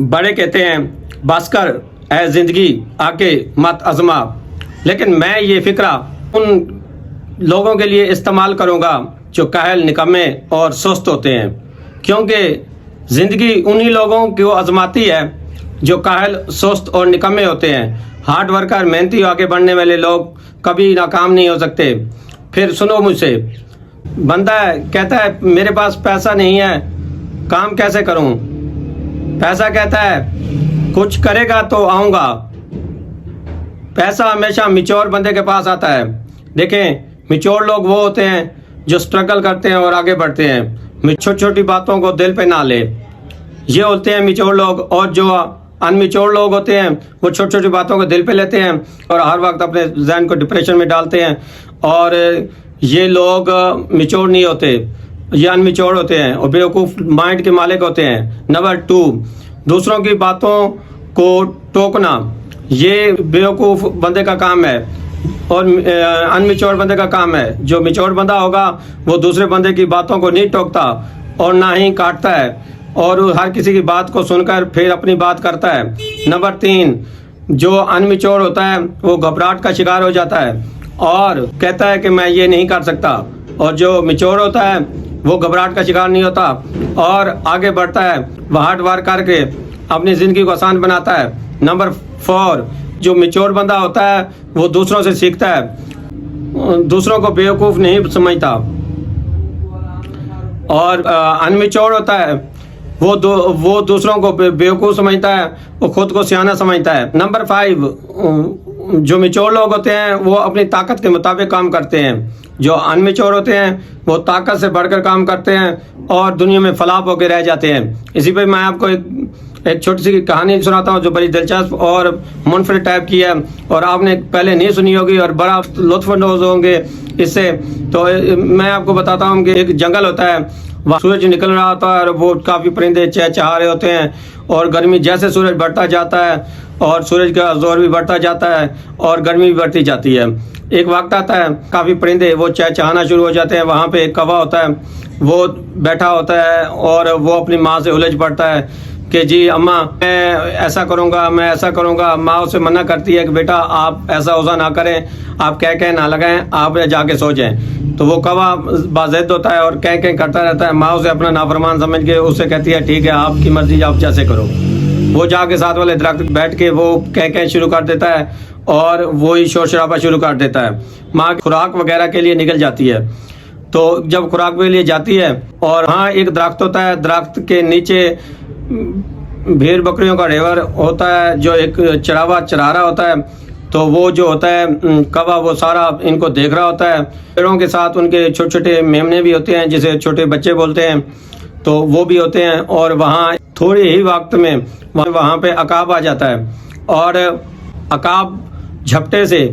बड़े कहते हैं बस कर ऐ जिंदगी आके मत आजमा, लेकिन मैं ये फिक्रा उन लोगों के लिए इस्तेमाल करूँगा जो काहल, निकम्मे और सुस्त होते हैं, क्योंकि ज़िंदगी उन्हीं लोगों को आजमाती है जो काहल, सुस्त और निकम्मे होते हैं। हार्ड वर्कर, मेहनती, आगे बढ़ने वाले लोग कभी नाकाम नहीं हो सकते। फिर सुनो मुझसे, बंदा कहता है मेरे पास पैसा नहीं है, काम कैसे करूं? पैसा कहता है कुछ करेगा तो आऊँगा। पैसा हमेशा मिच्योर बंदे के पास आता है। देखें, मिच्योर लोग वो होते हैं जो स्ट्रगल करते हैं और आगे बढ़ते हैं, छोटी छोटी बातों को दिल पे ना ले। ये होते हैं मिच्योर लोग। और जो अनमिच्योर लोग होते हैं वो छोटी छोटी बातों को दिल पे लेते हैं और हर वक्त अपने जहन को डिप्रेशन में डालते हैं। और ये लोग मिच्योर नहीं होते, ये अनमिच्योर होते हैं और बेवकूफ़ माइंड के मालिक होते हैं। नंबर 2, दूसरों की बातों को टोकना, ये बेवकूफ़ बंदे का काम है और अनमिच्योर बंदे का काम है। जो मिच्योर बंदा होगा वो दूसरे बंदे की बातों को नहीं टोकता और ना ही काटता है और हर किसी की बात को सुनकर फिर अपनी बात करता है। नंबर 3, जो अनमिच्योर होता है वो घबराहट का शिकार हो जाता है और कहता है कि मैं ये नहीं कर सकता। और जो मिच्योर होता है वो घबराहट का शिकार नहीं होता और आगे बढ़ता है, वह हार्ड वर्क करके अपनी ज़िंदगी को आसान बनाता है। नंबर 4, जो मिच्योर बंदा होता है वो दूसरों से सीखता है, दूसरों को बेवकूफ़ नहीं समझता। और अनमिच्योर होता है वो दूसरों को बेवकूफ़ समझता है, वो खुद को सियाना समझता है। नंबर 5, जो मिच्योर लोग होते हैं वो अपनी ताकत के मुताबिक काम करते हैं। जो अनमिच्योर होते हैं वो ताकत से बढ़कर काम करते हैं और दुनिया में फलाप होकर रह जाते हैं। इसी पे मैं आपको एक छोटी सी कहानी सुनाता हूँ जो बड़ी दिलचस्प और मुनफरिद टाइप की है और आपने पहले नहीं सुनी होगी और बड़ा लुत्फ़अंदोज़ होंगे इससे। तो मैं आपको बताता हूँ कि एक जंगल होता है, वहाँ सूरज निकल रहा होता है और वो काफ़ी परिंदे चहचहा रहे होते हैं और गर्मी, जैसे सूरज बढ़ता जाता है और सूरज का जोर भी बढ़ता जाता है और गर्मी भी बढ़ती जाती है। एक वक्त आता है, काफ़ी परिंदे वो चहचहाना शुरू हो जाते हैं। वहाँ पे एक कौवा होता है, वो बैठा होता है और वो अपनी माँ से उलझ पड़ता है कि जी अम्मा मैं ऐसा करूँगा, मैं ऐसा करूँगा। माँ उसे मना करती है कि बेटा आप ऐसा वज़ा ना करें, आप कह ना लगाएं, आप जाके सो जाएं। तो वो कौवा बाज़िद होता है और कह करता रहता है। माँ उसे अपना नाफरमान समझ के उससे कहती है ठीक है आपकी मर्जी, आप जैसे करो। वो जाके साथ वाले दरख्त बैठ के वो कह शुरू कर देता है और वही शोर शराबा शुरू कर देता है। माँ खुराक वगैरह के लिए निकल जाती है। तो जब खुराक के लिए जाती है और हाँ एक दरख्त होता है, दरख्त के नीचे भेड़ बकरियों का ढेर होता है जो एक चरावा चरा रहा होता है। तो वो जो होता है कौवा वो सारा इनको देख रहा होता है। पेड़ों के साथ उनके छोटे छोटे मेमने भी होते हैं जिसे छोटे बच्चे बोलते हैं, तो वो भी होते हैं। और वहाँ थोड़े ही वक्त में वहाँ पे अकाब आ जाता है और अकाब झपटे से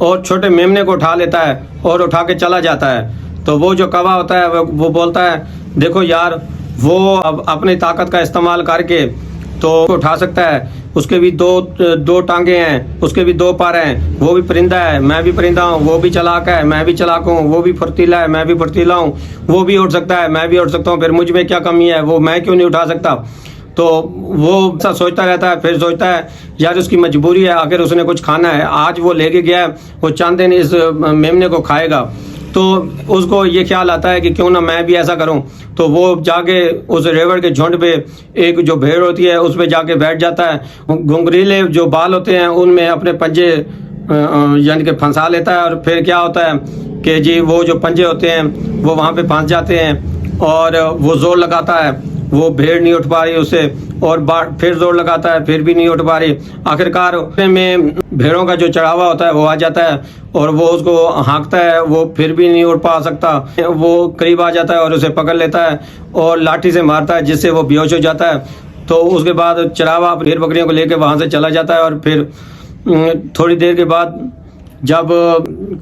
और छोटे मेमने को उठा लेता है और उठा के चला जाता है। तो वो जो कौवा होता है वो बोलता है देखो यार, वो अब अपनी ताकत का इस्तेमाल करके तो उठा सकता है, उसके भी दो टांगे हैं, उसके भी 2 पैर हैं, वो भी परिंदा है, मैं भी परिंदा हूँ, वो भी चालाक है, मैं भी चालाक हूँ, वो भी फुर्तीला है, मैं भी फुर्तीला हूँ, वो भी उठ सकता है, मैं भी उठ सकता हूँ, फिर मुझ में क्या कमी है, वो मैं क्यों नहीं उठा सकता। तो वो ऐसा सोचता रहता है, फिर सोचता है यार उसकी मजबूरी है, आखिर उसने कुछ खाना है, आज वो लेके गया है, वो चंद दिन इस मेमने को खाएगा। तो उसको ये ख्याल आता है कि क्यों ना मैं भी ऐसा करूं। तो वो जाके उस रेवड़ के झुंड पे एक जो भेड़ होती है उस पे जाके बैठ जाता है। घुंघरीले जो बाल होते हैं उनमें अपने पंजे यानी कि फंसा लेता है और फिर क्या होता है कि जी वो जो पंजे होते हैं वो वहाँ पे फंस जाते हैं और वो जोर लगाता है, वो भेड़ नहीं उठ पा रही उसे और फिर जोर लगाता है, फिर भी नहीं उठ पा रही। आखिरकार में भेड़ों का जो चढ़ावा होता है वो आ जाता है और वो उसको हाँकता है, वो फिर भी नहीं उठ पा सकता। वो करीब आ जाता है और उसे पकड़ लेता है और लाठी से मारता है जिससे वो बेहोश हो जाता है। तो उसके बाद चरावा भेड़ बकरियों को लेकर वहाँ से चला जाता है और फिर थोड़ी देर के बाद जब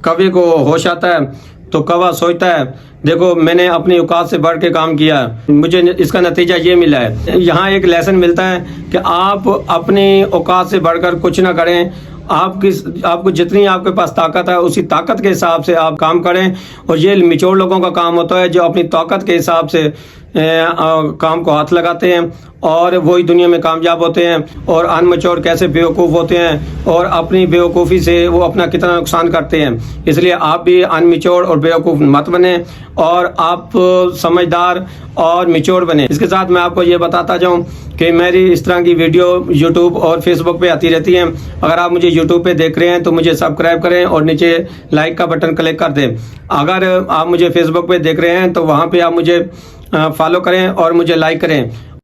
कौवे को होश आता है तो कौवा सोचता है देखो मैंने अपनी औकात से बढ़ के काम किया, मुझे इसका नतीजा ये मिला है। यहाँ एक लेसन मिलता है कि आप अपनी औकात से बढ़कर कुछ ना करें। आपको जितनी आपके पास ताकत है उसी ताकत के हिसाब से आप काम करें। और ये मिच्योर लोगों का काम होता है जो अपनी ताकत के हिसाब से काम को हाथ लगाते हैं और वही दुनिया में कामयाब होते हैं, और अनमेच्योर कैसे बेवकूफ़ होते हैं और अपनी बेवकूफ़ी से वो अपना कितना नुकसान करते हैं। इसलिए आप भी अनमेच्योर और बेवकूफ़ मत बने और आप समझदार और मेच्योर बने। इसके साथ मैं आपको ये बताता जाऊँ कि मेरी इस तरह की वीडियो यूट्यूब और फेसबुक पे आती रहती हैं। अगर आप मुझे यूट्यूब पे देख रहे हैं तो मुझे सब्सक्राइब करें और नीचे लाइक का बटन क्लिक कर दें। अगर आप मुझे फेसबुक पे देख रहे हैं तो वहाँ पे आप मुझे फॉलो करें और मुझे लाइक करें।